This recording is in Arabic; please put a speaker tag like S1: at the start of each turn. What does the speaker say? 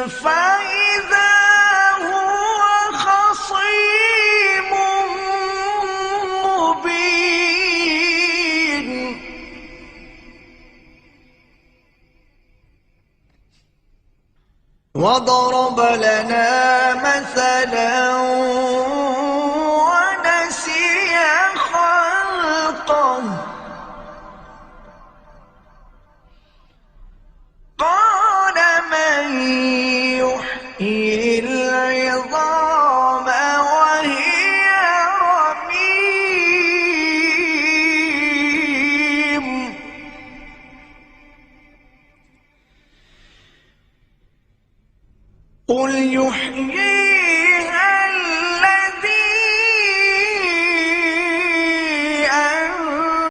S1: فإذا هو خصيم مبين وضرب لنا مثلا ونسي خلقه قال من يحيي العظام وهي رميم قل يحيي